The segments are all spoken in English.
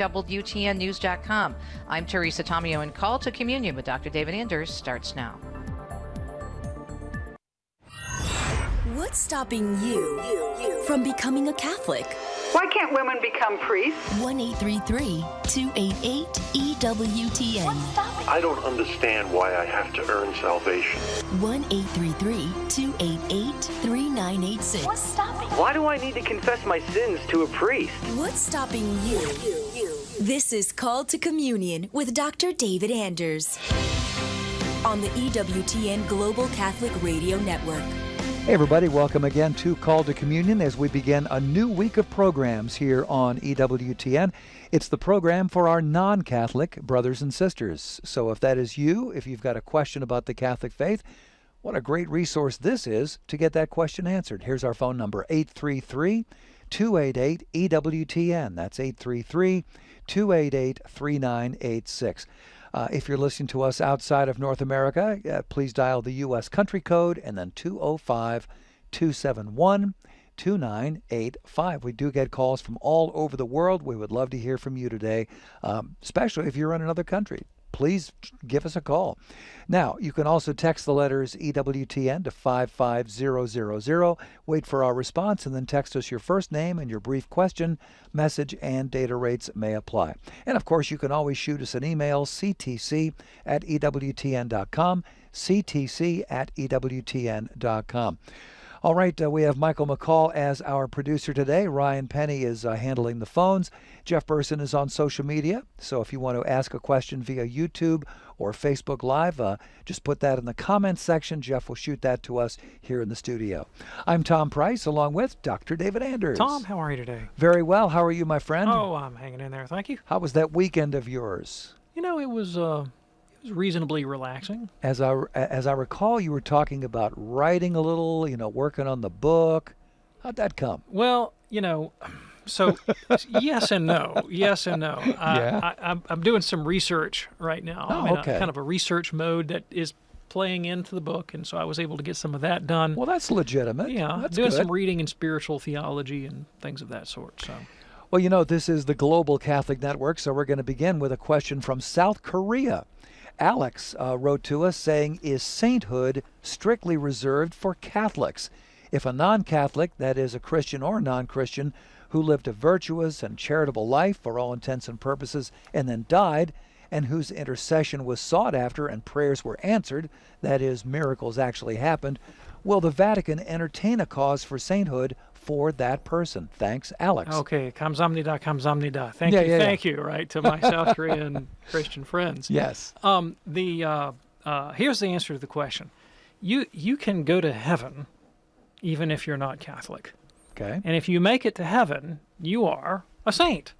EWTNnews.com. I'm Teresa Tomeo, and Call to Communion with Dr. David Anders starts now. What's stopping you from becoming a Catholic? Why can't women become priests? 1-833-288-EWTN. I don't understand why I have to earn salvation. 1-833-288-3986. What's stopping? Why do I need to confess my sins to a priest? What's stopping you? This is Call to Communion with Dr. David Anders on the EWTN Global Catholic Radio Network. Hey everybody, welcome again to Call to Communion as we begin a new week of programs here on EWTN. It's the program for our non-Catholic brothers and sisters. So if that is you, if you've got a question about the Catholic faith, what a great resource this is to get that question answered. Here's our phone number, 833-288-EWTN. That's 833-288-3986. If you're listening to us outside of North America, please dial the U.S. country code and then 205-271-2985. We do get calls from all over the world. We would love to hear from you today, especially if you're in another country. Please give us a call. Now, you can also text the letters EWTN to 55000. Wait for our response and then text us your first name and your brief question, message, and data rates may apply. And of course, you can always shoot us an email, ctc@ewtn.com, ctc@ewtn.com. All right, we have Michael McCall as our producer today. Ryan Penny is handling the phones. Jeff Burson is on social media. So if you want to ask a question via YouTube or Facebook Live, just put that in the comments section. Jeff will shoot that to us here in the studio. I'm Tom Price, along with Dr. David Anders. Tom, how are you today? Very well. How are you, my friend? Oh, I'm hanging in there. Thank you. How was that weekend of yours? You know, it was reasonably relaxing. As I recall, you were talking about writing a little, working on the book. How'd that come? Well, so yes and no. Yes and no. I'm doing some research right now. Oh, I'm in okay. kind of a research mode that is playing into the book, and so I was able to get some of that done. Well, that's legitimate. Yeah, that's doing good. some reading in spiritual theology and things of that sort. So. Well, this is the Global Catholic Network, so we're going to begin with a question from South Korea. Alex wrote to us saying, is sainthood strictly reserved for Catholics? If a non-Catholic, that is a Christian or non-Christian, who lived a virtuous and charitable life for all intents and purposes and then died, and whose intercession was sought after and prayers were answered, that is, miracles actually happened, will the Vatican entertain a cause for sainthood for that person? Thanks, Alex. Okay, kamsamnida, kamsamnida. Thank you, right, to my South Korean Christian friends. Yes. Here's the answer to the question. You can go to heaven even if you're not Catholic. Okay. And if you make it to heaven, you are a saint,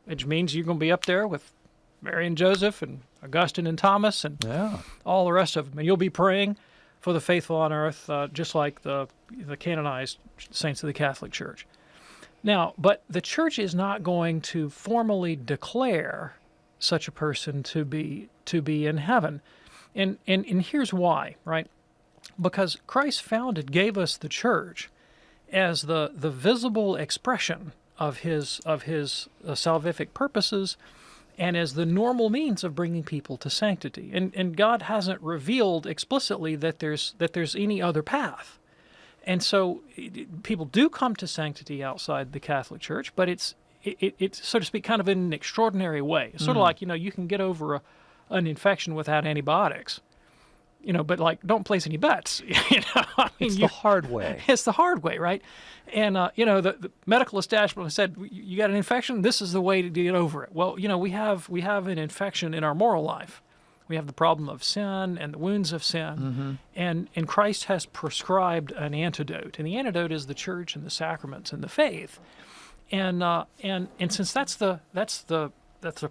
which means you're going to be up there with Mary and Joseph and Augustine and Thomas and all the rest of them. And you'll be praying for the faithful on earth, just like the canonized saints of the Catholic Church. Now, but the Church is not going to formally declare such a person to be in heaven. And here's why, right? Because Christ gave us the Church as the visible expression of his salvific purposes and as the normal means of bringing people to sanctity. And God hasn't revealed explicitly that there's any other path. And so people do come to sanctity outside the Catholic Church, but it's so to speak, kind of in an extraordinary way. It's sort of like, you can get over an infection without antibiotics. But don't place any bets. It's the hard way. It's the hard way, right? And the medical establishment said, you got an infection. This is the way to get over it. Well, we have an infection in our moral life. We have the problem of sin and the wounds of sin, and Christ has prescribed an antidote, and the antidote is the Church and the sacraments and the faith, and since that's the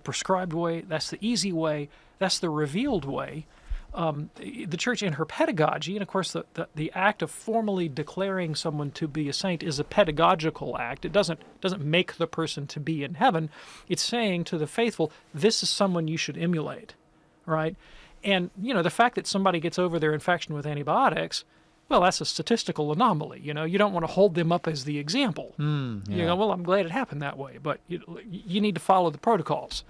prescribed way, that's the easy way, that's the revealed way. The Church in her pedagogy, and of course the act of formally declaring someone to be a saint is a pedagogical act. It doesn't make the person to be in heaven. It's saying to the faithful, this is someone you should emulate, right? And the fact that somebody gets over their infection with antibiotics Well, that's a statistical anomaly. You don't want to hold them up as the example. Well, I'm glad it happened that way, but you need to follow the protocols.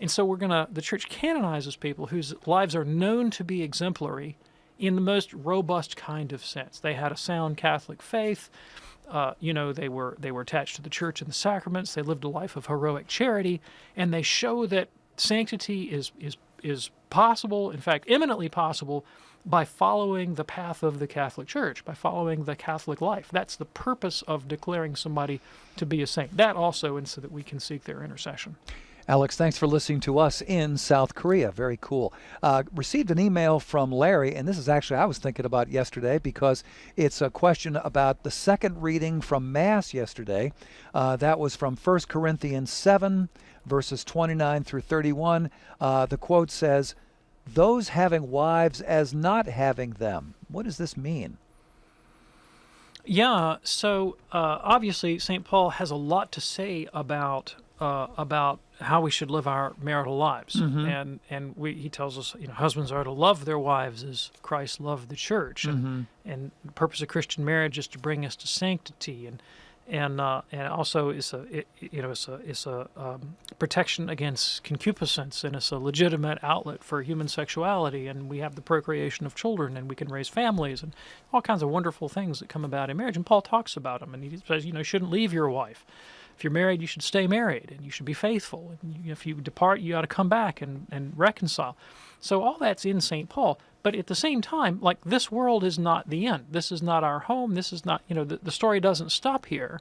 And so the church canonizes people whose lives are known to be exemplary in the most robust kind of sense. They had a sound Catholic faith. They were attached to the church and the sacraments. They lived a life of heroic charity, and they show that sanctity is possible, in fact, eminently possible, by following the path of the Catholic Church, by following the Catholic life. That's the purpose of declaring somebody to be a saint. That also, and so that we can seek their intercession. Alex, thanks for listening to us in South Korea. Very cool. Received an email from Larry, and this is actually I was thinking about yesterday because it's a question about the second reading from Mass yesterday. That was from 1 Corinthians 7, verses 29 through 31. The quote says, "Those having wives as not having them." What does this mean? Yeah, so obviously St. Paul has a lot to say about how we should live our marital lives, and he tells us, husbands are to love their wives as Christ loved the church, and the purpose of Christian marriage is to bring us to sanctity, and also it's a protection against concupiscence, and it's a legitimate outlet for human sexuality, and we have the procreation of children, and we can raise families, and all kinds of wonderful things that come about in marriage. And Paul talks about them, and he says, you shouldn't leave your wife. If you're married, you should stay married, and you should be faithful. And if you depart, you ought to come back and reconcile. So all that's in St. Paul. But at the same time, like, this world is not the end. This is not our home. This is not, the story doesn't stop here.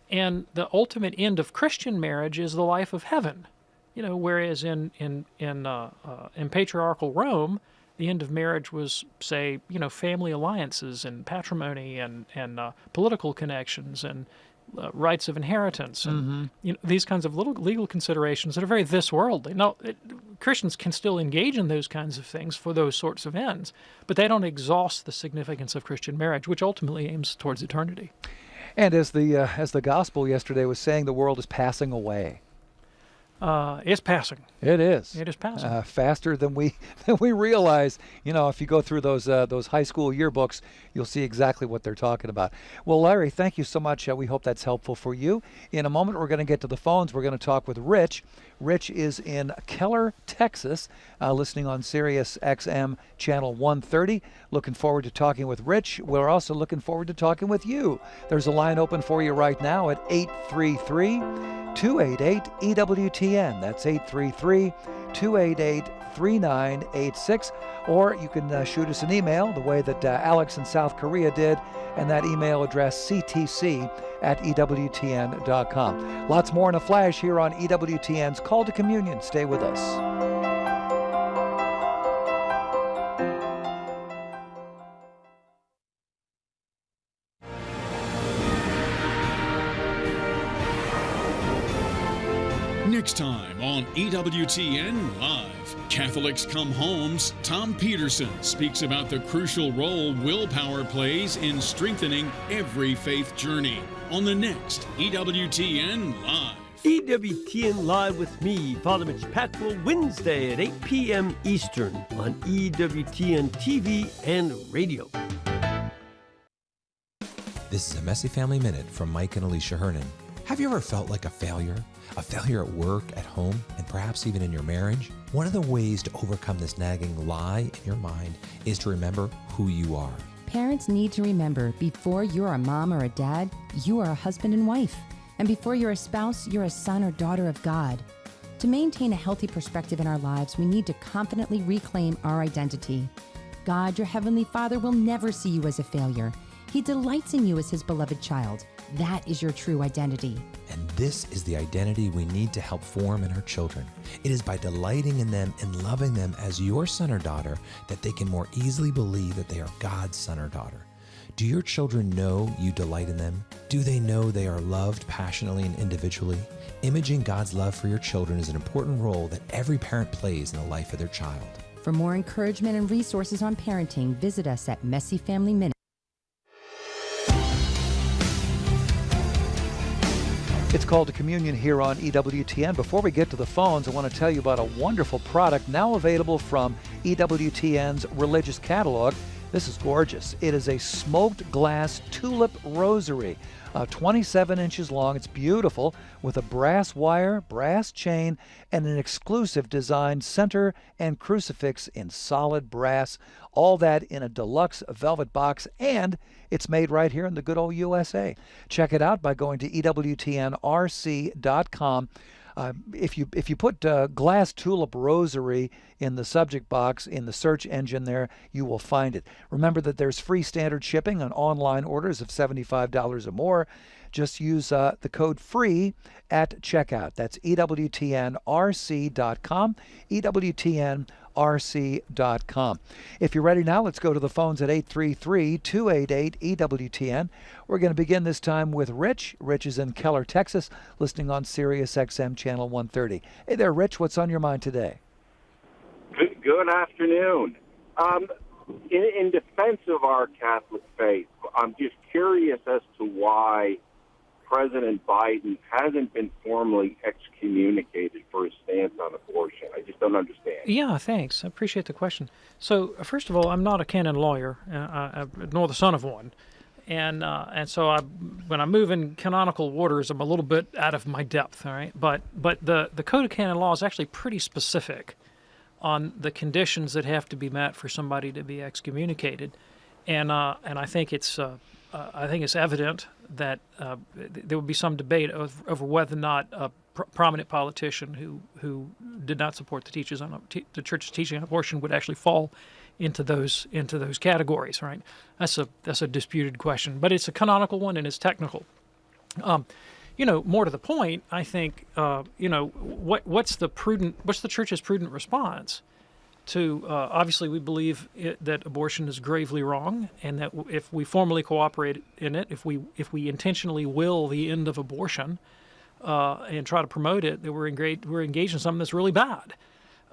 And the ultimate end of Christian marriage is the life of heaven. Whereas in patriarchal Rome, the end of marriage was, say, family alliances and patrimony and political connections and rights of inheritance and these kinds of little legal considerations that are very this worldly. Now, Christians can still engage in those kinds of things for those sorts of ends, but they don't exhaust the significance of Christian marriage, which ultimately aims towards eternity. And as the gospel yesterday was saying, the world is passing away. It's passing. It is. It is passing faster than we realize. If you go through those high school yearbooks, you'll see exactly what they're talking about. Well, Larry, thank you so much. We hope that's helpful for you. In a moment, we're going to get to the phones. We're going to talk with Rich. Rich is in Keller, Texas, listening on Sirius XM channel 130. Looking forward to talking with Rich. We're also looking forward to talking with you. There's a line open for you right now at 833-288-EWTN. That's 833-288-3986. Or you can shoot us an email the way that Alex in South Korea did, and that email address ctc@ewtn.com. Lots more in a flash here on EWTN's Call to Communion. Stay with us. Next time on EWTN Live, Catholics Come Home's Tom Peterson speaks about the crucial role willpower plays in strengthening every faith journey on the next EWTN Live. EWTN Live with me, Father Mitch Packrell, Wednesday at 8 p.m. Eastern on EWTN TV and radio. This is a Messy Family Minute from Mike and Alicia Hernan. Have you ever felt like a failure? A failure at work, at home, and perhaps even in your marriage? One of the ways to overcome this nagging lie in your mind is to remember who you are. Parents need to remember, before you're a mom or a dad, you are a husband and wife. And before you're a spouse, you're a son or daughter of God. To maintain a healthy perspective in our lives, we need to confidently reclaim our identity. God, your Heavenly Father, will never see you as a failure. He delights in you as His beloved child. That is your true identity. And this is the identity we need to help form in our children. It is by delighting in them and loving them as your son or daughter that they can more easily believe that they are God's son or daughter. Do your children know you delight in them? Do they know they are loved passionately and individually? Imaging God's love for your children is an important role that every parent plays in the life of their child. For more encouragement and resources on parenting, visit us at Messy Family Minute. It's Called to Communion here on EWTN. Before we get to the phones, I want to tell you about a wonderful product now available from EWTN's religious catalog. This is gorgeous. It is a smoked glass tulip rosary, 27 inches long. It's beautiful, with a brass wire, brass chain, and an exclusive designed center and crucifix in solid brass. All that in a deluxe velvet box, and it's made right here in the good old USA. Check it out by going to EWTNRC.com. If you put glass tulip rosary in the subject box in the search engine there, you will find it. Remember that there's free standard shipping on online orders of $75 or more. Just use the code FREE at checkout. That's EWTNRC.com, EWTNRC.com. If you're ready now, let's go to the phones at 833-288-EWTN. We're going to begin this time with Rich. Rich is in Keller, Texas, listening on Sirius XM Channel 130. Hey there, Rich. What's on your mind today? Good afternoon. In defense of our Catholic faith, I'm just curious as to why President Biden hasn't been formally excommunicated for his stance on abortion. I just don't understand. Yeah, thanks. I appreciate the question. So, first of all, I'm not a canon lawyer, nor the son of one. And so when I move in canonical waters, I'm a little bit out of my depth, all right? But the Code of Canon Law is actually pretty specific on the conditions that have to be met for somebody to be excommunicated. And I think it's evident that there would be some debate over whether or not a prominent politician who did not support the church's teaching on abortion would actually fall into those categories. Right? That's a disputed question, but it's a canonical one and it's technical. More to the point, I think what's the church's prudent response to obviously we believe that abortion is gravely wrong, and that if we formally cooperate in it, if we intentionally will the end of abortion and try to promote it, that we're engaged in something that's really bad.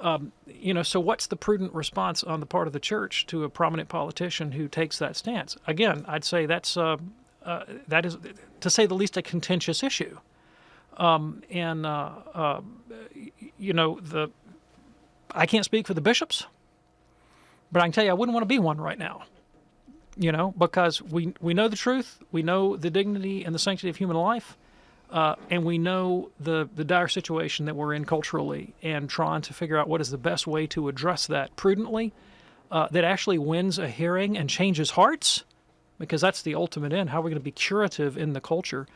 So what's the prudent response on the part of the church to a prominent politician who takes that stance? Again, I'd say that is, to say the least, a contentious issue. I can't speak for the bishops, but I can tell you I wouldn't want to be one right now, because we know the truth, we know the dignity and the sanctity of human life, and we know the dire situation that we're in culturally, and trying to figure out what is the best way to address that prudently, that actually wins a hearing and changes hearts, because that's the ultimate end. How are we going to be curative in the culture?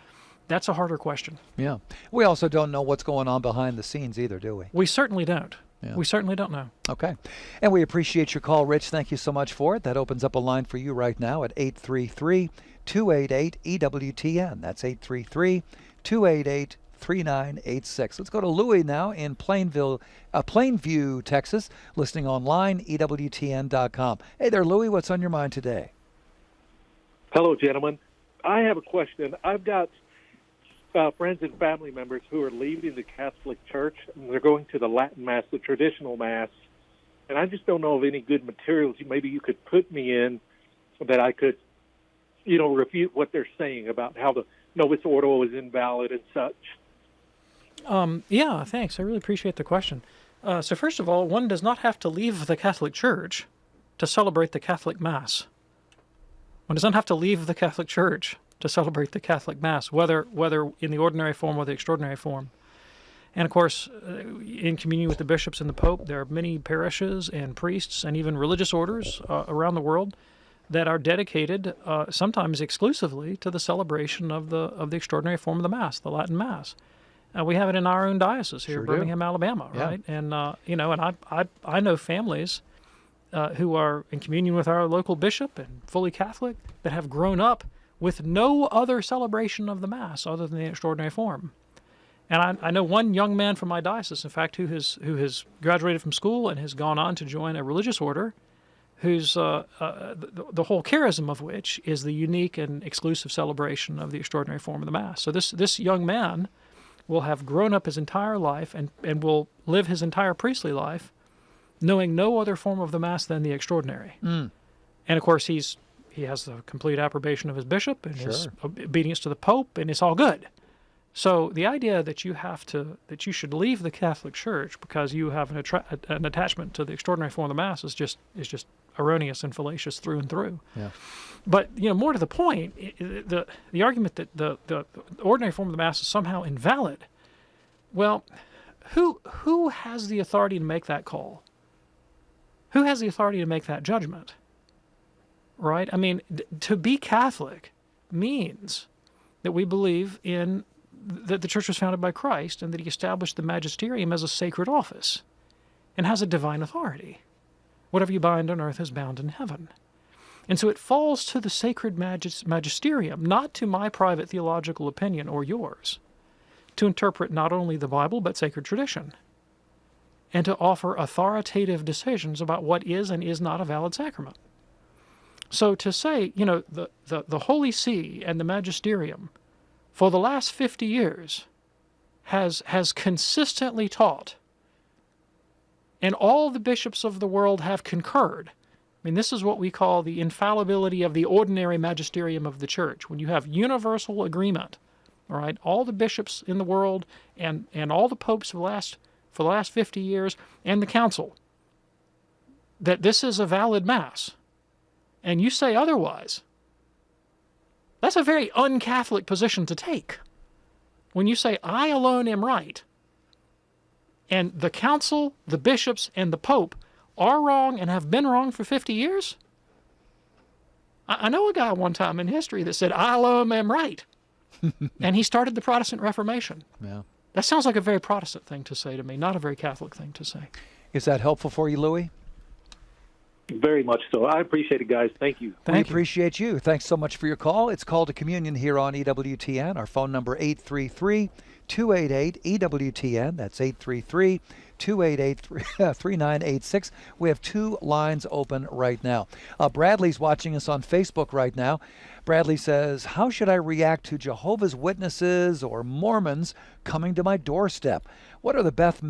That's a harder question. Yeah. We also don't know what's going on behind the scenes either, do we? We certainly don't. Yeah. We certainly don't know. Okay. And we appreciate your call, Rich. Thank you so much for it. That opens up a line for you right now at 833-288-EWTN. That's 833-288-3986. Let's go to Louis now in Plainview, Texas, listening online, EWTN.com. Hey there, Louis. What's on your mind today? Hello, gentlemen. I have a question. I've got friends and family members who are leaving the Catholic Church, and they're going to the Latin Mass, the traditional Mass, and I just don't know of any good materials maybe you could put me in so that I could, refute what they're saying about how the Novus Ordo is invalid and such. Yeah, thanks. I really appreciate the question. So first of all, one does not have to leave the Catholic Church to celebrate the Catholic Mass. One does not have to leave the Catholic Church to celebrate the Catholic Mass, whether in the ordinary form or the extraordinary form. And of course, in communion with the bishops and the Pope, there are many parishes and priests and even religious orders around the world that are dedicated, sometimes exclusively, to the celebration of the extraordinary form of the Mass, the Latin Mass. We have it in our own diocese here in Birmingham, Alabama, right? And I know families who are in communion with our local bishop and fully Catholic that have grown up with no other celebration of the Mass other than the extraordinary form. And I know one young man from my diocese, in fact, who has graduated from school and has gone on to join a religious order, whose the whole charism of which is the unique and exclusive celebration of the extraordinary form of the Mass. So this young man will have grown up his entire life and will live his entire priestly life knowing no other form of the Mass than the extraordinary. And of course, he has the complete approbation of his bishop and his obedience to the Pope, and it's all good. So the idea that you should leave the Catholic Church because you have an attachment to the extraordinary form of the Mass is just erroneous and fallacious through and through. Yeah. But more to the point, the argument that the ordinary form of the Mass is somehow invalid. Well, who has the authority to make that call? Who has the authority to make that judgment? Right? I mean, to be Catholic means that we believe that the Church was founded by Christ and that he established the magisterium as a sacred office and has a divine authority. Whatever you bind on earth is bound in heaven. And so it falls to the sacred magisterium, not to my private theological opinion or yours, to interpret not only the Bible but sacred tradition and to offer authoritative decisions about what is and is not a valid sacrament. So to say, the Holy See and the magisterium for the last 50 years has consistently taught, and all the bishops of the world have concurred. I mean, this is what we call the infallibility of the ordinary magisterium of the Church. When you have universal agreement, all right, all the bishops in the world and all the popes for the last 50 years and the council, that this is a valid Mass, and you say otherwise, that's a very un-Catholic position to take. When you say, I alone am right, and the council, the bishops, and the pope are wrong and have been wrong for 50 years? I know a guy one time in history that said, I alone am right. And he started the Protestant Reformation. Yeah. That sounds like a very Protestant thing to say to me, not a very Catholic thing to say. Is that helpful for you, Louis? Very much so. I appreciate it, guys. Thank you. We appreciate you. Thanks so much for your call. It's Call to Communion here on EWTN. Our phone number 833-288-EWTN. That's 833-288-3986. We have two lines open right now. Bradley's watching us on Facebook right now. Bradley says, how should I react to Jehovah's Witnesses or Mormons coming to my doorstep? What are the best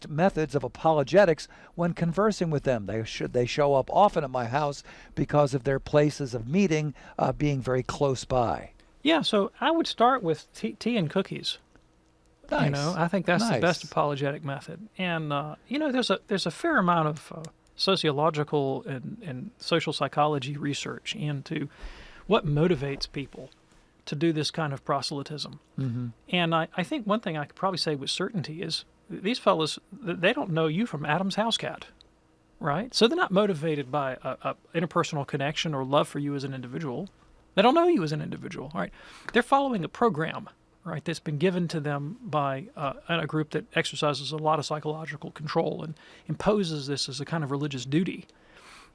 methods of apologetics when conversing with them? They show up often at my house because of their places of meeting being very close by. Yeah, so I would start with tea and cookies. Nice. I think that's the best apologetic method. And there's a fair amount of sociological and social psychology research into what motivates people to do this kind of proselytism. Mm-hmm. And I think one thing I could probably say with certainty is these fellows, they don't know you from Adam's house cat, right? So they're not motivated by a interpersonal connection or love for you as an individual. They don't know you as an individual, all right? They're following a program, right, that's been given to them by a group that exercises a lot of psychological control and imposes this as a kind of religious duty.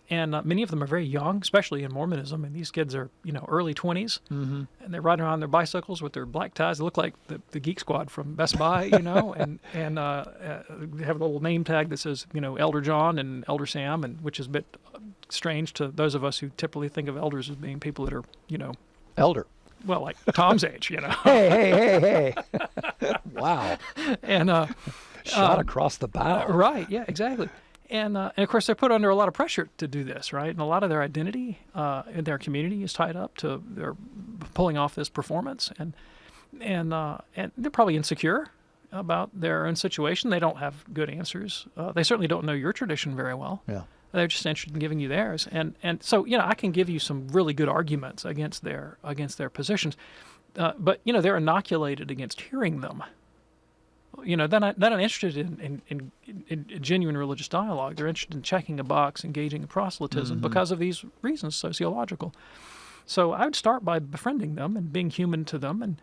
And many of them are very young, especially in Mormonism. And these kids are, early 20s. Mm-hmm. And they're riding around their bicycles with their black ties. They look like the Geek Squad from Best Buy, and they have a little name tag that says, Elder John and Elder Sam, and which is a bit strange to those of us who typically think of elders as being people that are, elder. Well, like Tom's age, Hey. Wow. And shot across the bow. Right. Yeah, exactly. And of course, they're put under a lot of pressure to do this, right? And a lot of their identity in their community is tied up to their pulling off this performance, and they're probably insecure about their own situation. They don't have good answers. They certainly don't know your tradition very well. Yeah. They're just interested in giving you theirs, and so I can give you some really good arguments against their positions, but they're inoculated against hearing them. They're not interested in genuine religious dialogue. They're interested in checking a box, engaging in proselytism because of these reasons, sociological. So I would start by befriending them and being human to them,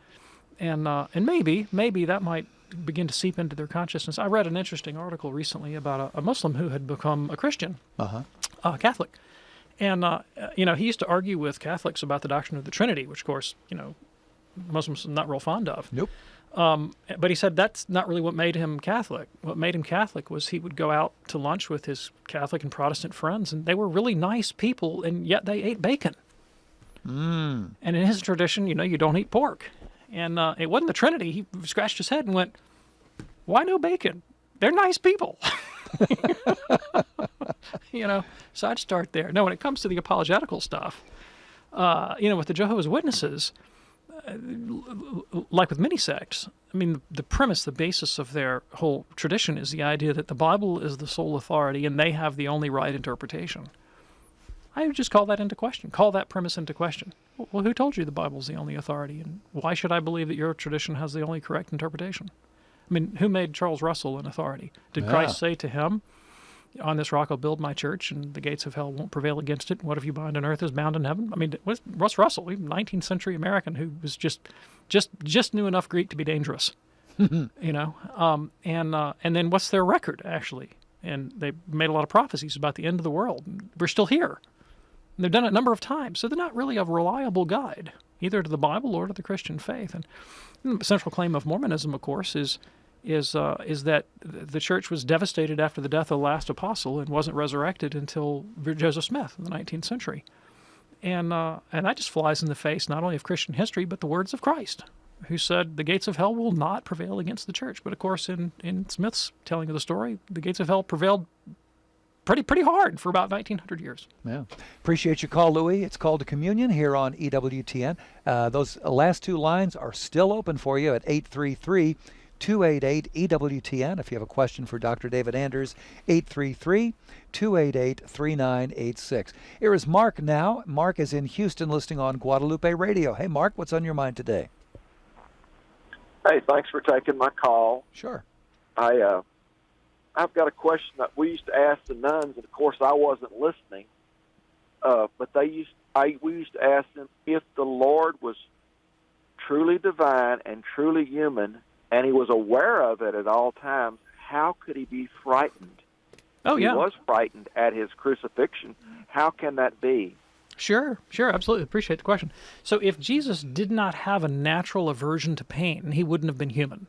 and maybe that might begin to seep into their consciousness. I read an interesting article recently about a Muslim who had become a Christian, Catholic, and he used to argue with Catholics about the doctrine of the Trinity, which of course Muslims are not real fond of. Nope. But he said that's not really what made him Catholic. What made him Catholic was he would go out to lunch with his Catholic and Protestant friends, and they were really nice people, and yet they ate bacon. And in his tradition, you don't eat pork. And it wasn't the Trinity. He scratched his head and went, why no bacon? They're nice people. So I'd start there. Now, when it comes to the apologetical stuff, with the Jehovah's Witnesses, like with many sects, I mean, the premise, the basis of their whole tradition is the idea that the Bible is the sole authority and they have the only right interpretation. I would just call that into question. Call that premise into question. Well, who told you the Bible's the only authority? And why should I believe that your tradition has the only correct interpretation? I mean, who made Charles Russell an authority? Did Christ say to him, on this rock I'll build my church, and the gates of hell won't prevail against it? What if you bind on earth is bound in heaven? I mean, Russ Russell, 19th century American who was just knew enough Greek to be dangerous, you know? And then what's their record, actually? And they made a lot of prophecies about the end of the world. We're still here. And they've done it a number of times, so they're not really a reliable guide, either to the Bible or to the Christian faith. And the central claim of Mormonism, of course, is that the church was devastated after the death of the last apostle and wasn't resurrected until Joseph Smith in the 19th century. And that just flies in the face not only of Christian history, but the words of Christ, who said the gates of hell will not prevail against the church. But of course, in Smith's telling of the story, the gates of hell prevailed pretty hard for about 1900 years. Yeah. Appreciate your call, Louis. It's Called to Communion here on EWTN. Those last two lines are still open for you at 833-288-EWTN. If you have a question for Dr. David Anders, 833-288-3986. Here is Mark now. Mark is in Houston listening on Guadalupe Radio. Hey, Mark, what's on your mind today? Hey, thanks for taking my call. Sure. I've got a question that we used to ask the nuns, and of course I wasn't listening. But we used to ask them if the Lord was truly divine and truly human, and he was aware of it at all times. How could he be frightened? Oh, yeah. He was frightened at his crucifixion. How can that be? Sure, absolutely. Appreciate the question. So if Jesus did not have a natural aversion to pain, he wouldn't have been human.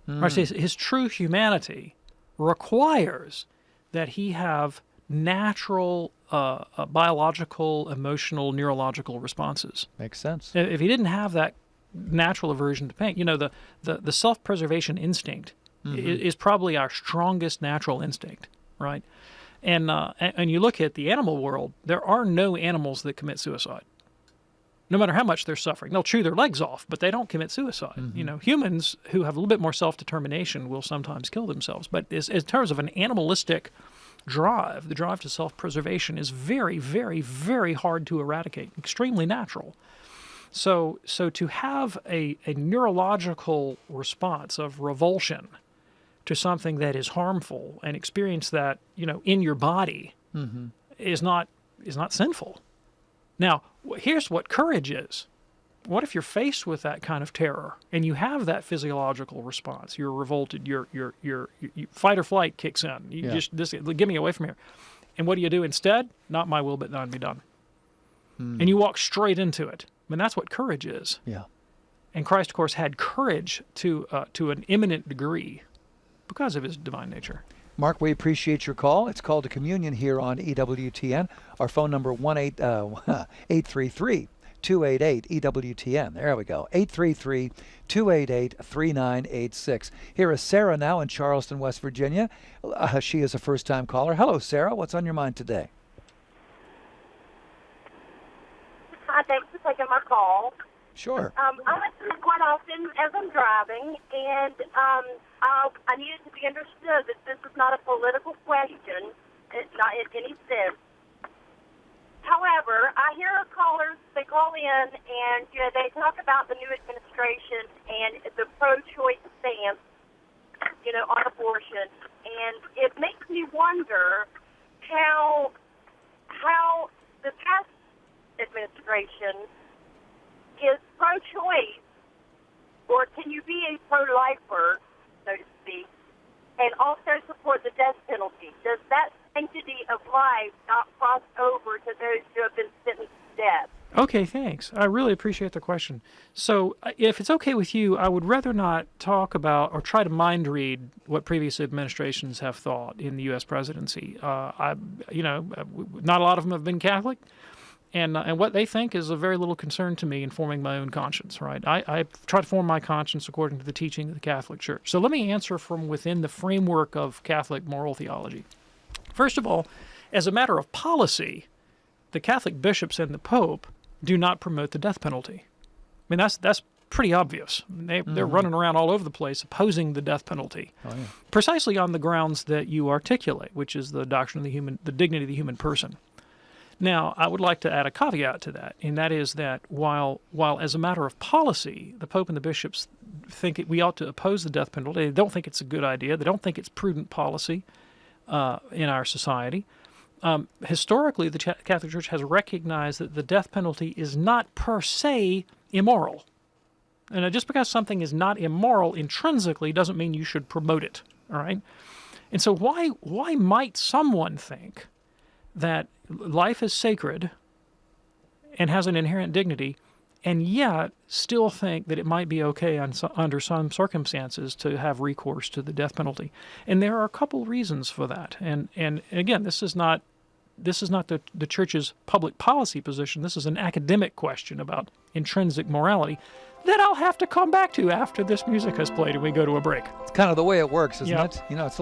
Right, so his true humanity requires that he have natural biological, emotional, neurological responses. Makes sense. If he didn't have that natural aversion to pain, you know, the self-preservation instinct is probably our strongest natural instinct, right? And you look at the animal world, there are no animals that commit suicide. No matter how much they're suffering. They'll chew their legs off, but they don't commit suicide. You know, humans who have a little bit more self-determination will sometimes kill themselves. But in terms of an animalistic drive, the drive to self-preservation is very, very, very hard to eradicate, extremely natural. So to have a neurological response of revulsion to something that is harmful and experience that, you know, in your body is not sinful. Now, here's what courage is. What if you're faced with that kind of terror and you have that physiological response? You're revolted. Your fight or flight kicks in. Get me away from here. And what do you do instead? Not my will, but thine be done. And you walk straight into it. I mean, that's what courage is. Yeah. And Christ, of course, had courage to an imminent degree because of his divine nature. Mark, we appreciate your call. It's Called to Communion here on EWTN. Our phone number 833-288-EWTN. There we go. 833-288-3986. Here is Sarah now in Charleston, West Virginia. She is a first-time caller. Hello, Sarah. What's on your mind today? Hi, thanks for taking my call. Sure. I listen quite often as I'm driving, and I need it to be understood that this is not a political question. It's not in any sense. However, I hear callers, they call in, and they talk about the new administration and the pro-choice stance, on abortion, and it makes me wonder how the past administration is pro-choice, or can you be a pro-lifer, so to speak, and also support the death penalty? Does that sanctity of life not cross over to those who have been sentenced to death? Okay, thanks. I really appreciate the question. So if it's okay with you, I would rather not talk about or try to mind read what previous administrations have thought in the U.S. presidency. Not a lot of them have been Catholic. And what they think is of very little concern to me in forming my own conscience, right? I try to form my conscience according to the teaching of the Catholic Church. So let me answer from within the framework of Catholic moral theology. First of all, as a matter of policy, the Catholic bishops and the Pope do not promote the death penalty. I mean, that's pretty obvious. They're running around all over the place opposing the death penalty, precisely on the grounds that you articulate, which is the doctrine of the dignity of the human person. Now, I would like to add a caveat to that, and that is that while as a matter of policy, the Pope and the bishops think we ought to oppose the death penalty, they don't think it's a good idea. They don't think it's prudent policy in our society. Historically, the Catholic Church has recognized that the death penalty is not per se immoral. And just because something is not immoral intrinsically doesn't mean you should promote it, all right? And so why might someone think that life is sacred and has an inherent dignity, and yet still think that it might be okay under some circumstances to have recourse to the death penalty? And there are a couple reasons for that. And again, this is not the Church's public policy position. This is an academic question about intrinsic morality that I'll have to come back to after this music has played and we go to a break. It's kind of the way it works, isn't it? You know, it's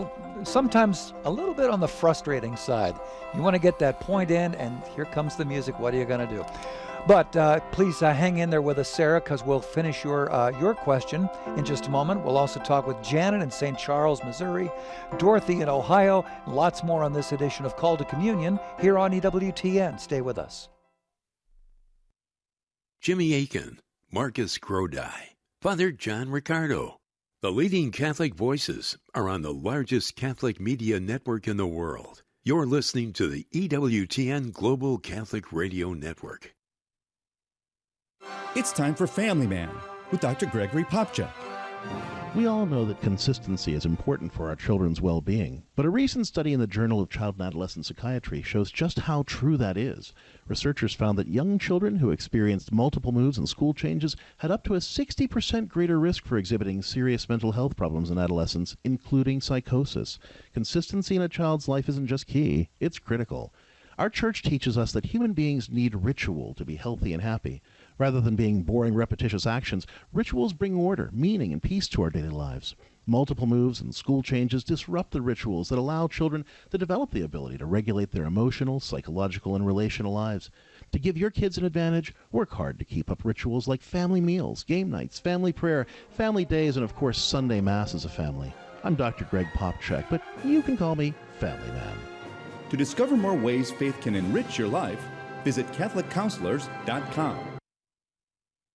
sometimes a little bit on the frustrating side. You want to get that point in, and here comes the music. What are you going to do? But please hang in there with us, Sarah, because we'll finish your question in just a moment. We'll also talk with Janet in St. Charles, Missouri, Dorothy in Ohio, and lots more on this edition of Call to Communion here on EWTN. Stay with us. Jimmy Aiken, Marcus Grodi, Father John Ricardo. The leading Catholic voices are on the largest Catholic media network in the world. You're listening to the EWTN Global Catholic Radio Network. It's time for Family Man with Dr. Gregory Popchak. We all know that consistency is important for our children's well-being, but a recent study in the Journal of Child and Adolescent Psychiatry shows just how true that is. Researchers found that young children who experienced multiple moves and school changes had up to a 60% greater risk for exhibiting serious mental health problems in adolescence, including psychosis. Consistency in a child's life isn't just key, it's critical. Our church teaches us that human beings need ritual to be healthy and happy. Rather than being boring, repetitious actions, rituals bring order, meaning, and peace to our daily lives. Multiple moves and school changes disrupt the rituals that allow children to develop the ability to regulate their emotional, psychological, and relational lives. To give your kids an advantage, work hard to keep up rituals like family meals, game nights, family prayer, family days, and of course Sunday Mass as a family. I'm Dr. Greg Popchak, but you can call me Family Man. To discover more ways faith can enrich your life, visit CatholicCounselors.com.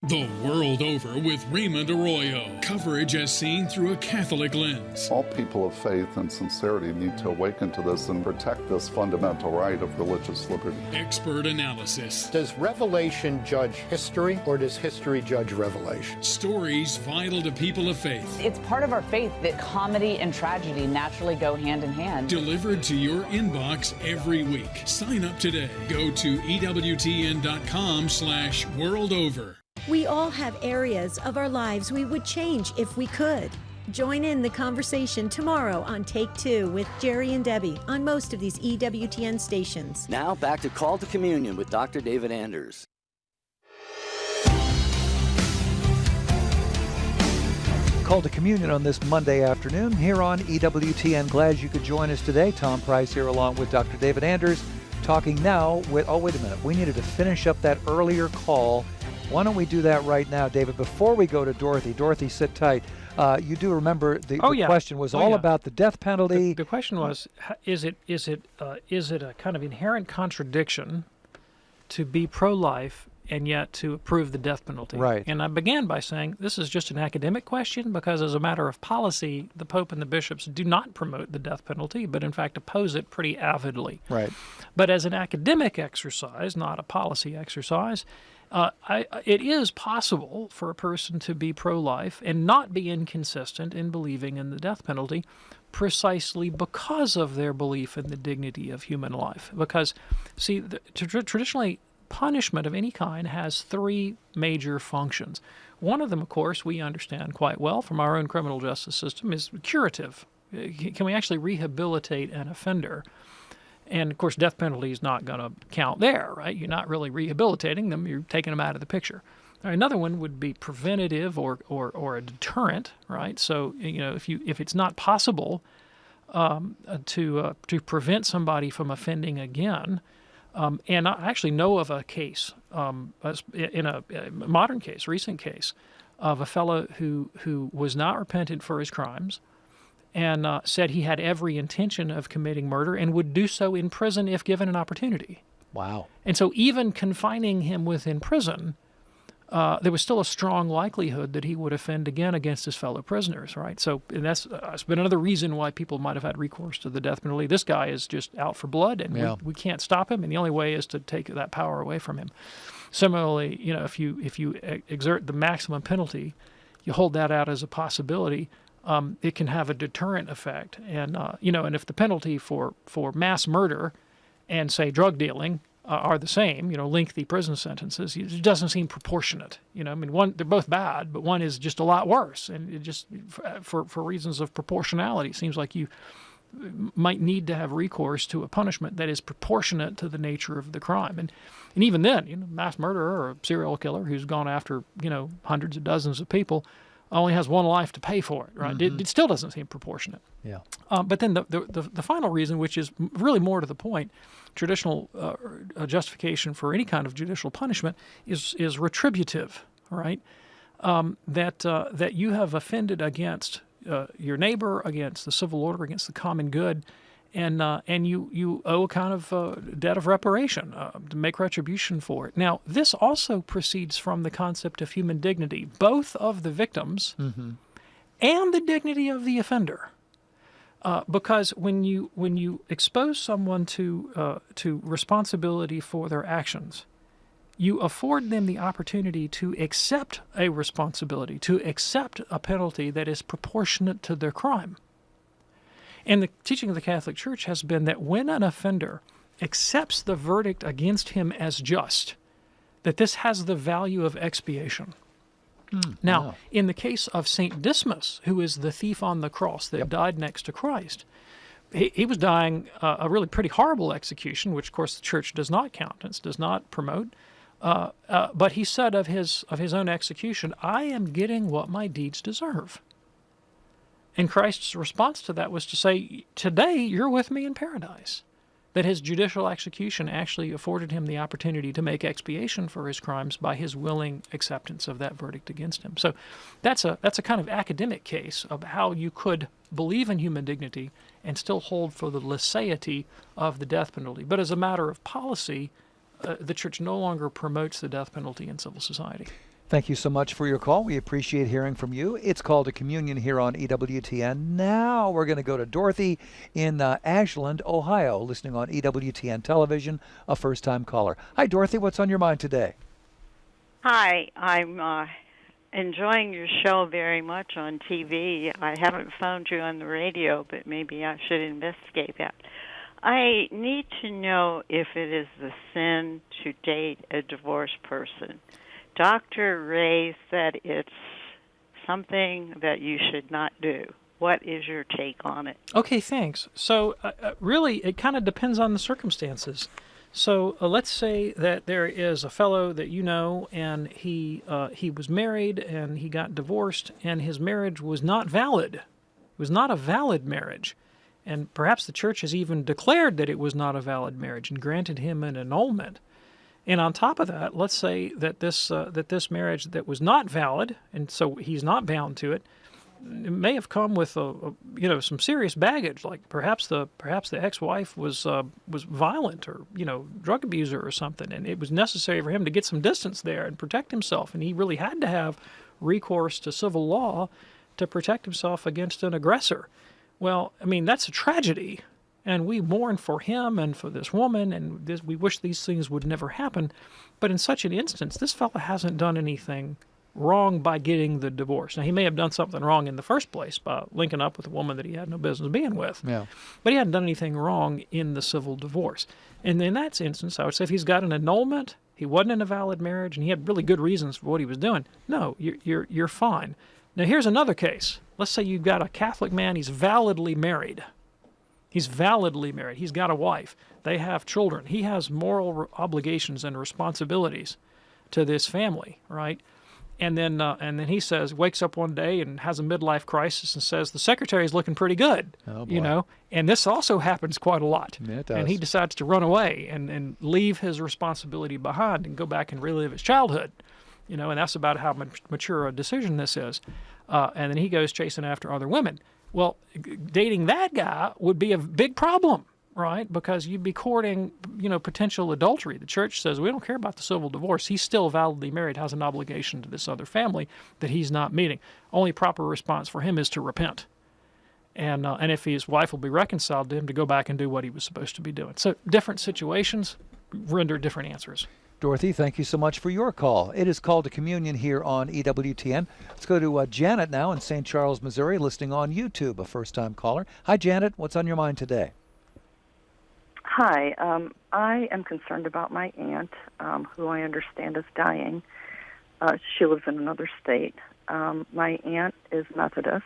The World Over with Raymond Arroyo. Coverage as seen through a Catholic lens. All people of faith and sincerity need to awaken to this and protect this fundamental right of religious liberty. Expert analysis. Does revelation judge history, or does history judge revelation? Stories vital to people of faith. It's part of our faith that comedy and tragedy naturally go hand in hand. Delivered to your inbox every week. Sign up today. Go to EWTN.com/worldover. We all have areas of our lives we would change if we could. Join in the conversation tomorrow on Take Two with Jerry and Debbie on most of these EWTN stations. Now back to Call to Communion with Dr. David Anders. Call to Communion on this Monday afternoon here on EWTN. Glad you could join us today. Tom Price here along with Dr. David Anders, talking now with, oh, wait a minute. We needed to finish up that earlier call. Why don't we do that right now, David, before we go to Dorothy? Dorothy, sit tight. You do remember the question was all about the death penalty. The question was, is it a kind of inherent contradiction to be pro-life and yet to approve the death penalty? Right. And I began by saying this is just an academic question because as a matter of policy, the Pope and the bishops do not promote the death penalty, but in fact oppose it pretty avidly. Right. But as an academic exercise, not a policy exercise, it is possible for a person to be pro-life and not be inconsistent in believing in the death penalty precisely because of their belief in the dignity of human life. Because, see, traditionally, punishment of any kind has three major functions. One of them, of course, we understand quite well from our own criminal justice system, is curative. Can we actually rehabilitate an offender? And, of course, death penalty is not going to count there, right? You're not really rehabilitating them. You're taking them out of the picture. Another one would be preventative or a deterrent, right? So, you know, if it's not possible to prevent somebody from offending again, and I actually know of a case, in a modern case, recent case, of a fellow who was not repentant for his crimes, and said he had every intention of committing murder and would do so in prison if given an opportunity. Wow. And so even confining him within prison, there was still a strong likelihood that he would offend again against his fellow prisoners, right? So and that's been another reason why people might have had recourse to the death penalty. This guy is just out for blood, and we can't stop him, and the only way is to take that power away from him. Similarly, if you exert the maximum penalty, you hold that out as a possibility, it can have a deterrent effect. And and if the penalty for mass murder and, say, drug dealing are the same, lengthy prison sentences, it doesn't seem proportionate. They're both bad, but one is just a lot worse. And it just, for reasons of proportionality, it seems like you might need to have recourse to a punishment that is proportionate to the nature of the crime. And even then, mass murderer or a serial killer who's gone after, hundreds of dozens of people only has one life to pay for it, right? Mm-hmm. It still doesn't seem proportionate. Yeah. But then the final reason, which is really more to the point, traditional justification for any kind of judicial punishment is retributive, right? That you have offended against your neighbor, against the civil order, against the common good, and you owe a kind of debt of reparation to make retribution for it. Now, this also proceeds from the concept of human dignity, both of the victims and the dignity of the offender. Because when you expose someone to responsibility for their actions, you afford them the opportunity to accept a responsibility, to accept a penalty that is proportionate to their crime. And the teaching of the Catholic Church has been that when an offender accepts the verdict against him as just, that this has the value of expiation. Now, in the case of St. Dismas, who is the thief on the cross that died next to Christ, he was dying a really pretty horrible execution, which, of course, the Church does not countenance, does not promote. But he said of his own execution, "I am getting what my deeds deserve." And Christ's response to that was to say, "Today you're with me in paradise." That his judicial execution actually afforded him the opportunity to make expiation for his crimes by his willing acceptance of that verdict against him. So that's a kind of academic case of how you could believe in human dignity and still hold for the laicity of the death penalty. But as a matter of policy, the Church no longer promotes the death penalty in civil society. Thank you so much for your call. We appreciate hearing from you. It's Call to Communion here on EWTN. Now we're going to go to Dorothy in Ashland, Ohio, listening on EWTN television, a first-time caller. Hi, Dorothy. What's on your mind today? Hi. I'm enjoying your show very much on TV. I haven't found you on the radio, but maybe I should investigate that. I need to know if it is the sin to date a divorced person. Dr. Ray said it's something that you should not do. What is your take on it? Okay, thanks. So really, it kind of depends on the circumstances. So let's say that there is a fellow that you know, and he was married, and he got divorced, and his marriage was not valid. It was not a valid marriage. And perhaps the Church has even declared that it was not a valid marriage and granted him an annulment. And on top of that, let's say that this marriage that was not valid, and so he's not bound to it, it may have come with some serious baggage. Like perhaps the ex-wife was violent or drug abuser or something, and it was necessary for him to get some distance there and protect himself. And he really had to have recourse to civil law to protect himself against an aggressor. Well, I mean, that's a tragedy. And we mourn for him and for this woman, and we wish these things would never happen. But in such an instance, this fellow hasn't done anything wrong by getting the divorce. Now, he may have done something wrong in the first place by linking up with a woman that he had no business being with. Yeah. But he hadn't done anything wrong in the civil divorce. And in that instance, I would say if he's got an annulment, he wasn't in a valid marriage, and he had really good reasons for what he was doing, no, you're fine. Now, here's another case. Let's say you've got a Catholic man, he's validly married. He's validly married. He's got a wife. They have children. He has moral obligations and responsibilities to this family, right? And then he wakes up one day and has a midlife crisis and says, the secretary's looking pretty good, And this also happens quite a lot. Yeah, it does. And he decides to run away and leave his responsibility behind and go back and relive his childhood, and that's about how mature a decision this is. And then he goes chasing after other women. Well, dating that guy would be a big problem right? Because you'd be courting, potential adultery. The church says, we don't care about the civil divorce. He's still validly married, has an obligation to this other family that he's not meeting. Only proper response for him is to repent. And if his wife will be reconciled to him, to go back and do what he was supposed to be doing. So different situations render different answers. Dorothy, thank you so much for your call. It is Call to Communion here on EWTN. Let's go to Janet now in St. Charles, Missouri, listening on YouTube, a first-time caller. Hi, Janet. What's on your mind today? Hi. I am concerned about my aunt, who I understand is dying. She lives in another state. My aunt is Methodist.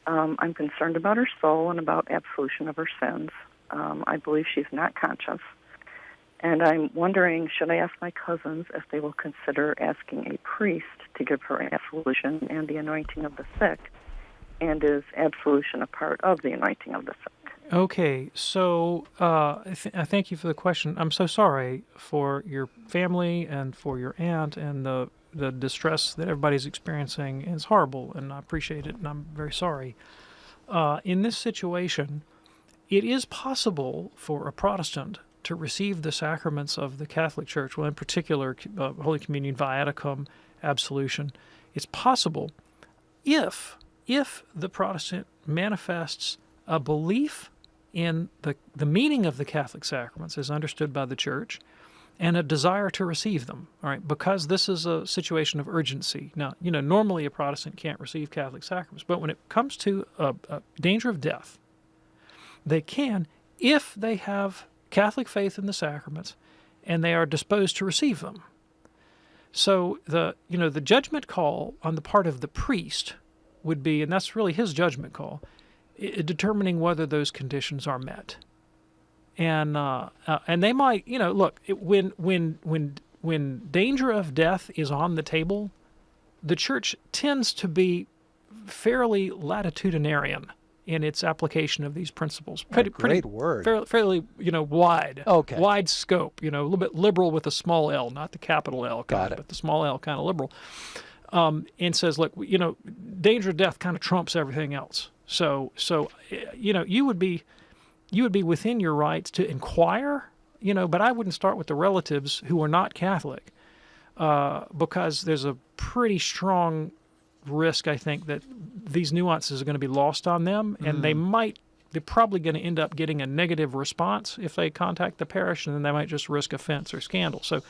I'm concerned about her soul and about absolution of her sins. I believe she's not conscious. And I'm wondering, should I ask my cousins if they will consider asking a priest to give her absolution and the anointing of the sick? And is absolution a part of the anointing of the sick? Okay, so I thank you for the question. I'm so sorry for your family and for your aunt, and the distress that everybody's experiencing is horrible, and I appreciate it, and I'm very sorry. In this situation, it is possible for a Protestant to receive the sacraments of the Catholic Church, well, in particular, Holy Communion, Viaticum, absolution. It's possible if the Protestant manifests a belief in the meaning of the Catholic sacraments as understood by the Church, and a desire to receive them, all right, because this is a situation of urgency. Now, normally a Protestant can't receive Catholic sacraments, but when it comes to a danger of death, they can if they have Catholic faith in the sacraments and they are disposed to receive them. So the judgment call on the part of the priest would be, and that's really his judgment call, determining whether those conditions are met. And they might, look, when danger of death is on the table, the Church tends to be fairly latitudinarian in its application of these principles. Great word. Fairly, wide. Okay. Wide scope. A little bit liberal with a small L, not the capital L kind, but the small L kind of liberal. And says, look, danger of death kind of trumps everything else. So you would be within your rights to inquire, but I wouldn't start with the relatives who are not Catholic, because there's a pretty strong risk, I think, that these nuances are going to be lost on them, and they're probably going to end up getting a negative response if they contact the parish, and then they might just risk offense or scandal. So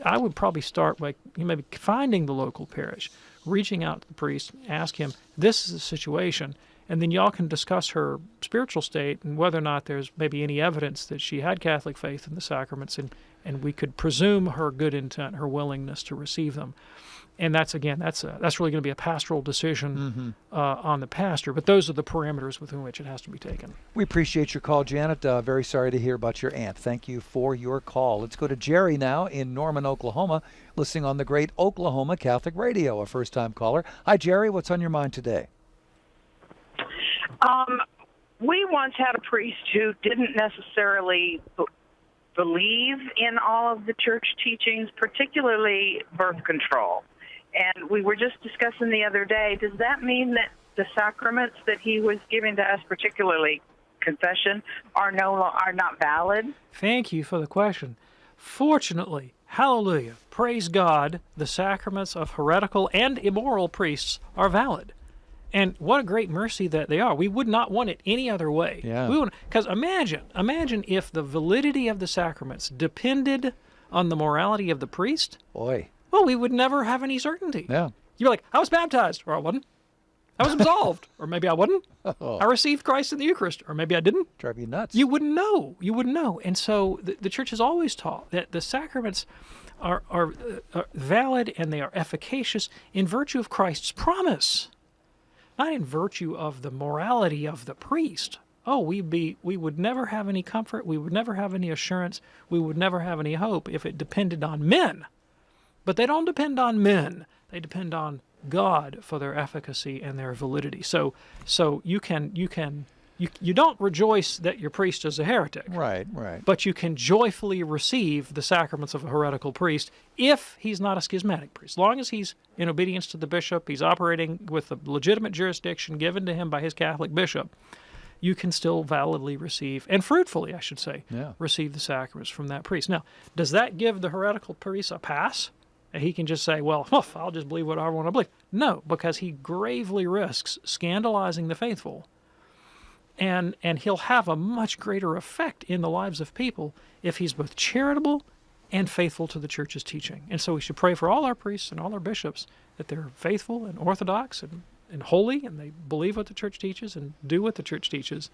I would probably start by maybe finding the local parish, reaching out to the priest, ask him, this is the situation, and then y'all can discuss her spiritual state and whether or not there's maybe any evidence that she had Catholic faith in the sacraments, and we could presume her good intent, her willingness to receive them. And that's really going to be a pastoral decision on the pastor. But those are the parameters within which it has to be taken. We appreciate your call, Janet. Very sorry to hear about your aunt. Thank you for your call. Let's go to Jerry now in Norman, Oklahoma, listening on the great Oklahoma Catholic Radio, a first-time caller. Hi, Jerry. What's on your mind today? We once had a priest who didn't necessarily believe in all of the church teachings, particularly birth control. And we were just discussing the other day, does that mean that the sacraments that he was giving to us, particularly confession, are not valid? Thank you for the question. Fortunately, hallelujah, praise God, the sacraments of heretical and immoral priests are valid. And what a great mercy that they are. We would not want it any other way. Yeah. Because imagine if the validity of the sacraments depended on the morality of the priest. Boy. Well, we would never have any certainty. Yeah. You'd be like, I was baptized, or I wasn't. I was absolved, or maybe I wasn't. Oh. I received Christ in the Eucharist, or maybe I didn't. Drive you nuts. You wouldn't know. And so the Church has always taught that the sacraments are valid and they are efficacious in virtue of Christ's promise, not in virtue of the morality of the priest. Oh, we would never have any comfort. We would never have any assurance. We would never have any hope if it depended on men. But they don't depend on men. They depend on God for their efficacy and their validity. So you don't rejoice that your priest is a heretic. Right. But you can joyfully receive the sacraments of a heretical priest if he's not a schismatic priest. As long as he's in obedience to the bishop, he's operating with the legitimate jurisdiction given to him by his Catholic bishop, you can still validly receive, and fruitfully, I should say, Yeah. receive the sacraments from that priest. Now, does that give the heretical priest a pass? And he can just say, well, I'll just believe what I want to believe. No, because he gravely risks scandalizing the faithful, and he'll have a much greater effect in the lives of people if he's both charitable and faithful to the church's teaching. And so we should pray for all our priests and all our bishops that they're faithful and orthodox and holy, and they believe what the church teaches and do what the church teaches.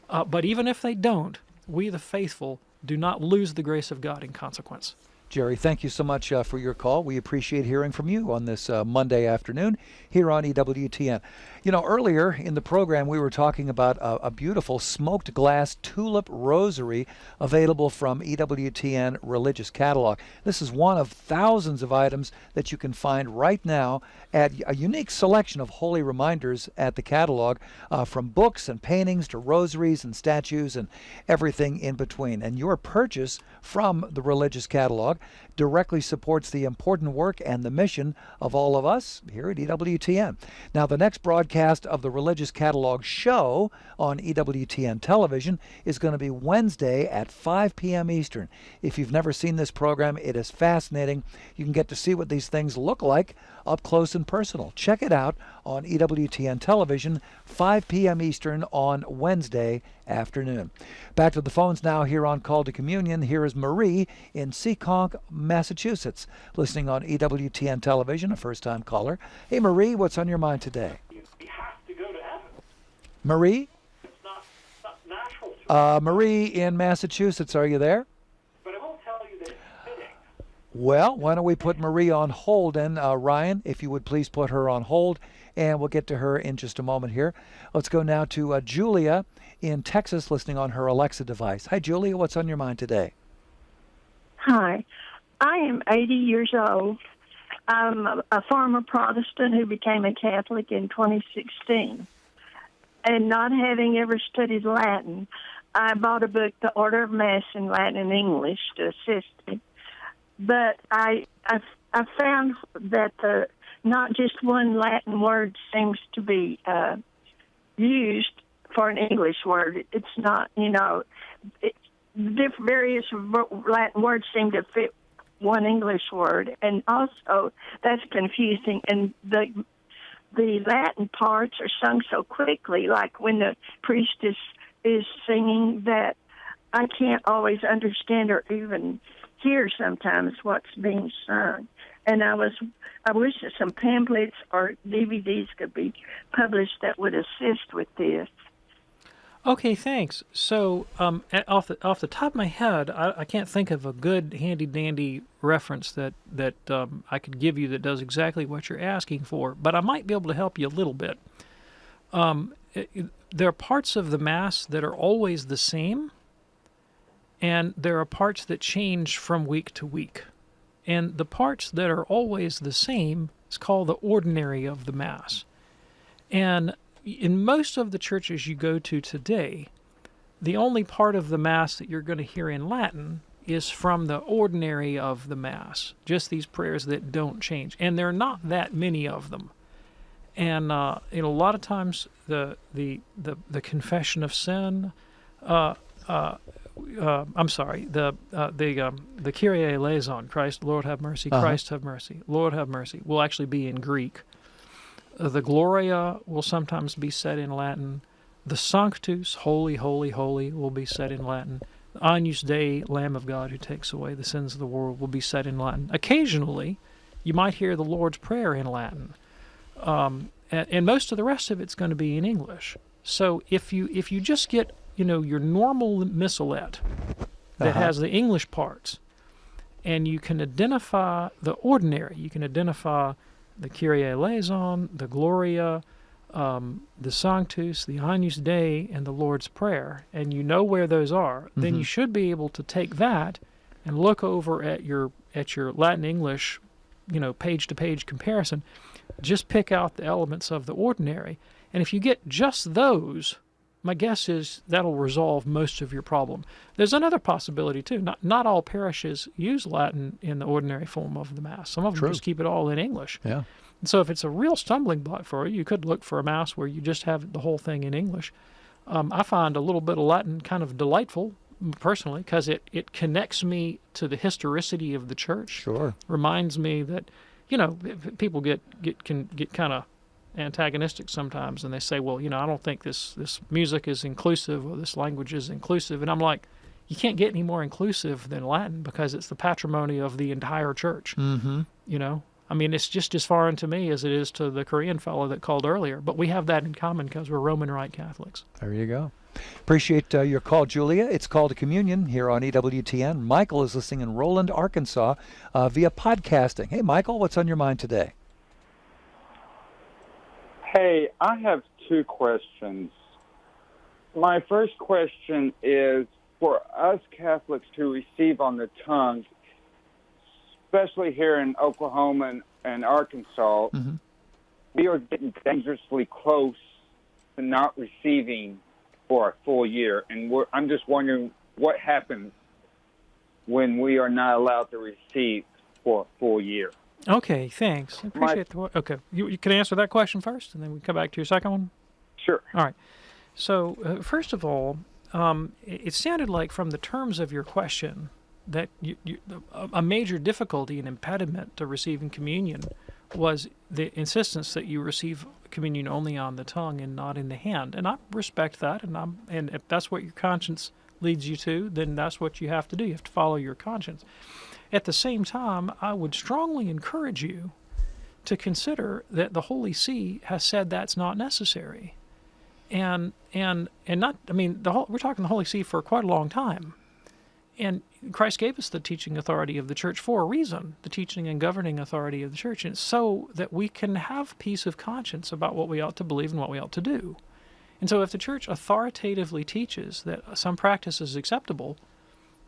But even if they don't, we the faithful do not lose the grace of God in consequence. Jerry, thank you so much for your call. We appreciate hearing from you on this Monday afternoon here on EWTN. You know, earlier in the program, we were talking about a beautiful smoked glass tulip rosary available from EWTN Religious Catalog. This is one of thousands of items that you can find right now at a unique selection of holy reminders at the catalog, from books and paintings to rosaries and statues and everything in between. And your purchase from the Religious Catalog directly supports the important work and the mission of all of us here at EWTN. Now, the next broadcast of the Religious Catalog show on EWTN television is going to be Wednesday at 5 p.m. Eastern. If you've never seen this program, it is fascinating. You can get to see what these things look like up close and personal. Check it out on EWTN television, 5 p.m. Eastern on Wednesday afternoon. Back to the phones now here on Call to Communion. Here is Marie in Seekonk, Massachusetts, listening on EWTN television, a first-time caller. Hey, Marie, what's on your mind today? We have to go to heaven. Marie? It's not natural to Marie in Massachusetts, are you there? But I won't tell you that it's fitting. Well, why don't we put Marie on hold, and Ryan, if you would please put her on hold, and we'll get to her in just a moment here. Let's go now to Julia in Texas, listening on her Alexa device. Hi, Julia, what's on your mind today? Hi, I am 80 years old. I'm a former Protestant who became a Catholic in 2016. And not having ever studied Latin, I bought a book, The Order of Mass in Latin and English, to assist me. But I found that not just one Latin word seems to be used for an English word. It's not, various Latin words seem to fit one English word, and also that's confusing. And the Latin parts are sung so quickly, like when the priest is singing, that I can't always understand or even hear sometimes what's being sung. And I wish that some pamphlets or DVDs could be published that would assist with this. Okay, thanks. So, off the top of my head, I can't think of a good handy-dandy reference that I could give you that does exactly what you're asking for, but I might be able to help you a little bit. There are parts of the Mass that are always the same, and there are parts that change from week to week. And the parts that are always the same is called the ordinary of the Mass. And in most of the churches you go to today, the only part of the Mass that you're going to hear in Latin is from the ordinary of the Mass, just these prayers that don't change. And there are not that many of them. And a lot of times the confession of sin, the Kyrie eleison, Christ, Lord have mercy, Christ have mercy, Lord have mercy, will actually be in Greek. The Gloria will sometimes be said in Latin. The Sanctus, Holy, Holy, Holy, will be said in Latin. The Agnus Dei, Lamb of God who takes away the sins of the world, will be said in Latin. Occasionally, you might hear the Lord's Prayer in Latin. And most of the rest of it's going to be in English. So if you just get your normal missalette that has the English parts, and you can identify the ordinary, you can identify the Kyrie eleison, the Gloria, the Sanctus, the Agnus Dei, and the Lord's Prayer, and you know where those are, then you should be able to take that and look over at your Latin-English, page-to-page comparison. Just pick out the elements of the ordinary, and if you get just those, my guess is that'll resolve most of your problem. There's another possibility, too. Not all parishes use Latin in the ordinary form of the Mass. Some of them just keep it all in English. Yeah. And so if it's a real stumbling block for you, you could look for a Mass where you just have the whole thing in English. I find a little bit of Latin kind of delightful, personally, because it connects me to the historicity of the church. Sure. Reminds me that, people can get kind of antagonistic sometimes, and they say, well, I don't think this music is inclusive or this language is inclusive. And I'm like, you can't get any more inclusive than Latin because it's the patrimony of the entire church. Mm-hmm. I mean, it's just as foreign to me as it is to the Korean fellow that called earlier, but we have that in common because we're Roman Rite Catholics. There you go. Appreciate your call, Julia. It's Called to Communion here on EWTN. Michael is listening in Roland, Arkansas, via podcasting. Hey, Michael, what's on your mind today? Hey, I have two questions. My first question is for us Catholics to receive on the tongue, especially here in Oklahoma and Arkansas, we are getting dangerously close to not receiving for a full year. And I'm just wondering what happens when we are not allowed to receive for a full year. Okay, thanks. I appreciate okay. You can answer that question first, and then we come back to your second one? Sure. All right. So, first of all, it sounded like from the terms of your question that a major difficulty and impediment to receiving communion was the insistence that you receive communion only on the tongue and not in the hand. And I respect that, and if that's what your conscience leads you to, then that's what you have to do. You have to follow your conscience. At the same time, I would strongly encourage you to consider that the Holy See has said that's not necessary. And not, I mean, we're talking the Holy See for quite a long time. And Christ gave us the teaching authority of the church for a reason, the teaching and governing authority of the church, and it's so that we can have peace of conscience about what we ought to believe and what we ought to do. And so if the church authoritatively teaches that some practice is acceptable,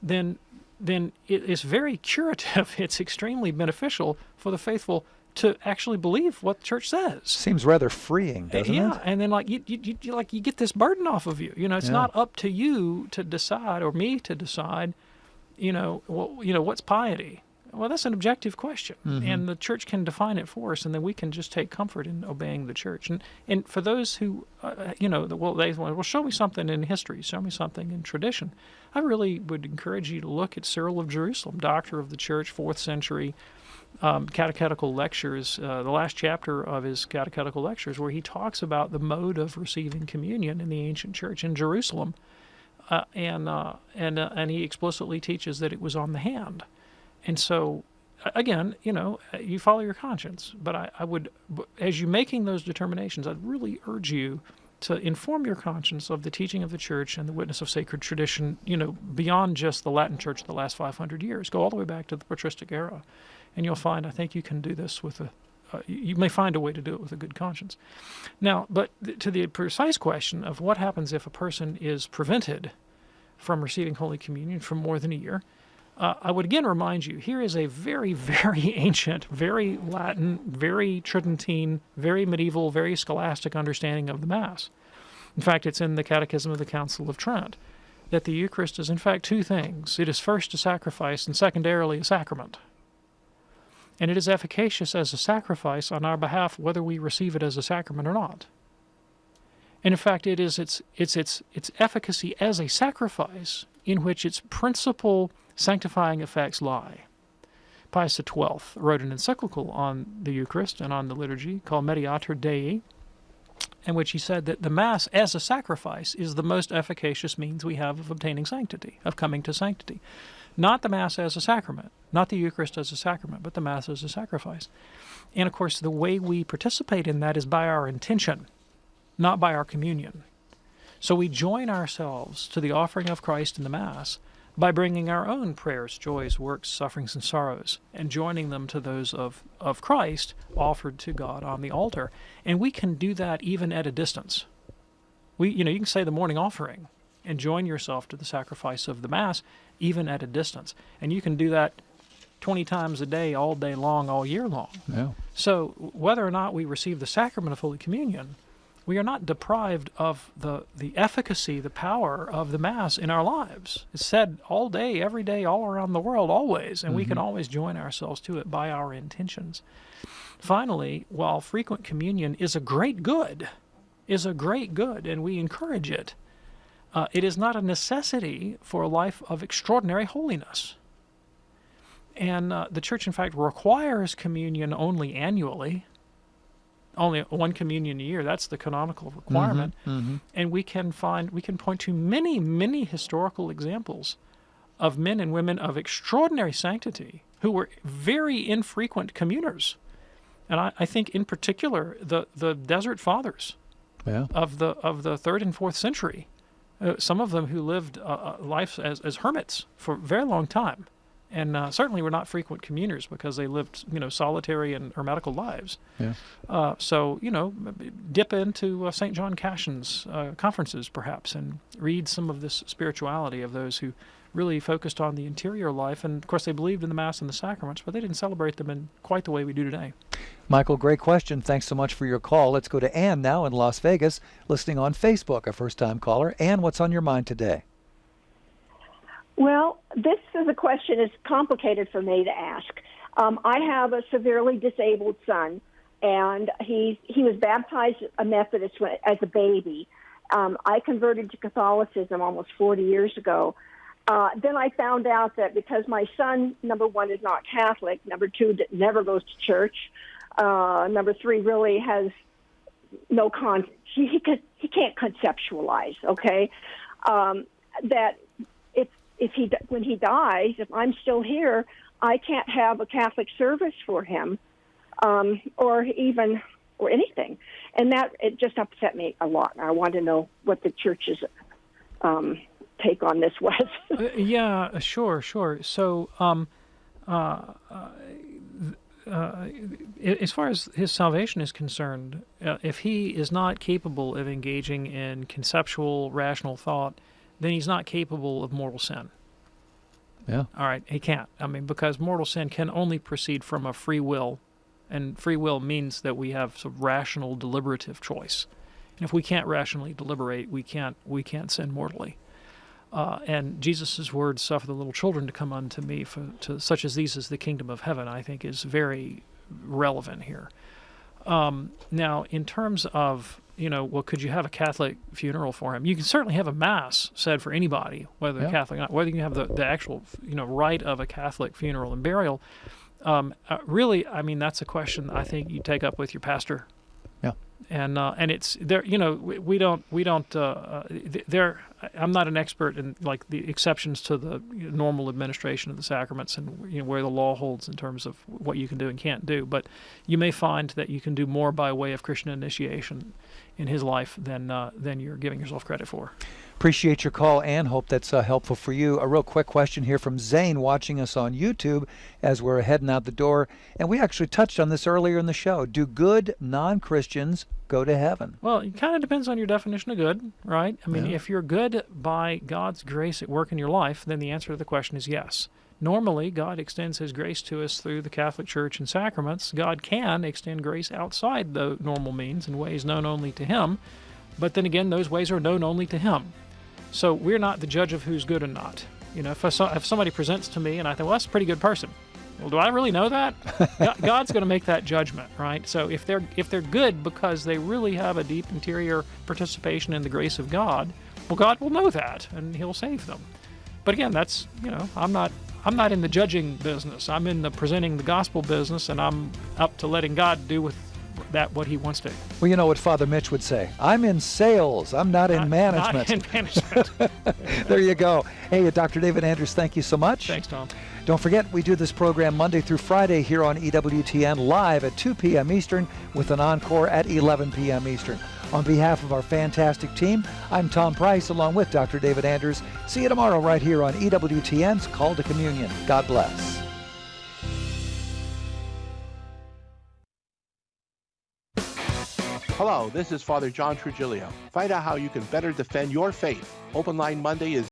then it is very curative. It's extremely beneficial for the faithful to actually believe what the church says. Seems rather freeing, doesn't it? Yeah, and then you get this burden off of you. It's not up to you to decide or me to decide. What's piety? Well, that's an objective question, and the church can define it for us, and then we can just take comfort in obeying the church. And for those who, show me something in history, show me something in tradition. I really would encourage you to look at Cyril of Jerusalem, doctor of the church, 4th century. Catechetical lectures, the last chapter of his catechetical lectures, where he talks about the mode of receiving communion in the ancient church in Jerusalem, and he explicitly teaches that it was on the hand. And so, again, you follow your conscience, but I would, as you're making those determinations, I'd really urge you to inform your conscience of the teaching of the church and the witness of sacred tradition, beyond just the Latin church the last 500 years. Go all the way back to the patristic era. And you'll find, I think you can do this with you may find a way to do it with a good conscience. Now, but to the precise question of what happens if a person is prevented from receiving Holy Communion for more than a year, I would again remind you, here is a very, very ancient, very Latin, very Tridentine, very medieval, very scholastic understanding of the Mass. In fact, it's in the Catechism of the Council of Trent that the Eucharist is in fact two things. It is first a sacrifice and secondarily a sacrament. And it is efficacious as a sacrifice on our behalf whether we receive it as a sacrament or not. And in fact, it is its efficacy as a sacrifice in which its principal sanctifying effects lie. Pius XII wrote an encyclical on the Eucharist and on the liturgy called Mediator Dei, in which he said that the Mass as a sacrifice is the most efficacious means we have of obtaining sanctity, of coming to sanctity. Not the Mass as a sacrament, not the Eucharist as a sacrament, but the Mass as a sacrifice. And of course, the way we participate in that is by our intention, not by our communion. So we join ourselves to the offering of Christ in the Mass by bringing our own prayers, joys, works, sufferings, and sorrows, and joining them to those of Christ offered to God on the altar. And we can do that even at a distance. You can say the morning offering and join yourself to the sacrifice of the Mass even at a distance. And you can do that 20 times a day, all day long, all year long. Yeah. So whether or not we receive the sacrament of Holy Communion, we are not deprived of the efficacy, the power of the Mass in our lives. It's said all day, every day, all around the world, always, and we can always join ourselves to it by our intentions. Finally, while frequent communion is a great good, and we encourage it, it is not a necessity for a life of extraordinary holiness. And the Church, in fact, requires communion only annually, only one communion a year. That's the canonical requirement. And we can point to many, many historical examples of men and women of extraordinary sanctity who were very infrequent communers. And I think, in particular, the Desert Fathers of the 3rd and 4th century, some of them who lived life as hermits for a very long time, and certainly were not frequent communers because they lived, solitary and hermetical lives. So, dip into St. John Cashin's conferences, perhaps, and read some of this spirituality of those who really focused on the interior life. And, of course, they believed in the Mass and the sacraments, but they didn't celebrate them in quite the way we do today. Michael, great question. Thanks so much for your call. Let's go to Ann now in Las Vegas, listening on Facebook, a first-time caller. Ann, what's on your mind today? Well, this is a question that's complicated for me to ask. I have a severely disabled son, and he was baptized a Methodist as a baby. I converted to Catholicism almost 40 years ago. Then I found out that because my son, number one, is not Catholic, number two, never goes to church, number three, really has no he can't conceptualize, okay? That when he dies, if I'm still here, I can't have a Catholic service for him, or anything, and it just upset me a lot. I want to know what the church's take on this was. Yeah, sure. So, as far as his salvation is concerned, if he is not capable of engaging in conceptual, rational thought, then he's not capable of mortal sin. Yeah. All right, he can't. Because mortal sin can only proceed from a free will, and free will means that we have some rational, deliberative choice. And if we can't rationally deliberate, we can't sin mortally. And Jesus' words, "Suffer the little children to come unto me, to such as these is the kingdom of heaven," I think is very relevant here. Now, in terms of, could you have a Catholic funeral for him? You can certainly have a Mass said for anybody, whether they're Catholic or not, whether you have the actual, rite of a Catholic funeral and burial. Really, that's a question I think you take up with your pastor. Yeah. And it's there. We don't. There. I'm not an expert in the exceptions to the normal administration of the sacraments and where the law holds in terms of what you can do and can't do. But you may find that you can do more by way of Christian initiation in his life than you're giving yourself credit for. Appreciate your call, Ann. Hope that's helpful for you. A real quick question here from Zane watching us on YouTube as we're heading out the door. And we actually touched on this earlier in the show. Do good non-Christians go to heaven? Well, it kind of depends on your definition of good, right? If you're good by God's grace at work in your life, then the answer to the question is yes. Normally, God extends his grace to us through the Catholic Church and sacraments. God can extend grace outside the normal means in ways known only to him. But then again, those ways are known only to him. So we're not the judge of who's good and not. If somebody presents to me and I think, well, that's a pretty good person. Well, do I really know that? God's going to make that judgment, right? So if they're good because they really have a deep interior participation in the grace of God, well, God will know that and he'll save them. But again, that's, I'm not in the judging business. I'm in the presenting the gospel business, and I'm up to letting God do with that what he wants to. Well, you know what Father Mitch would say. I'm in sales. I'm not in management. Not in management. There you go. Hey, Dr. David Anders, thank you so much. Thanks, Tom. Don't forget, we do this program Monday through Friday here on EWTN live at 2 p.m. Eastern with an encore at 11 p.m. Eastern. On behalf of our fantastic team, I'm Tom Price along with Dr. David Anders. See you tomorrow right here on EWTN's Call to Communion. God bless. Hello, this is Father John Trujillo. Find out how you can better defend your faith. Open Line Monday is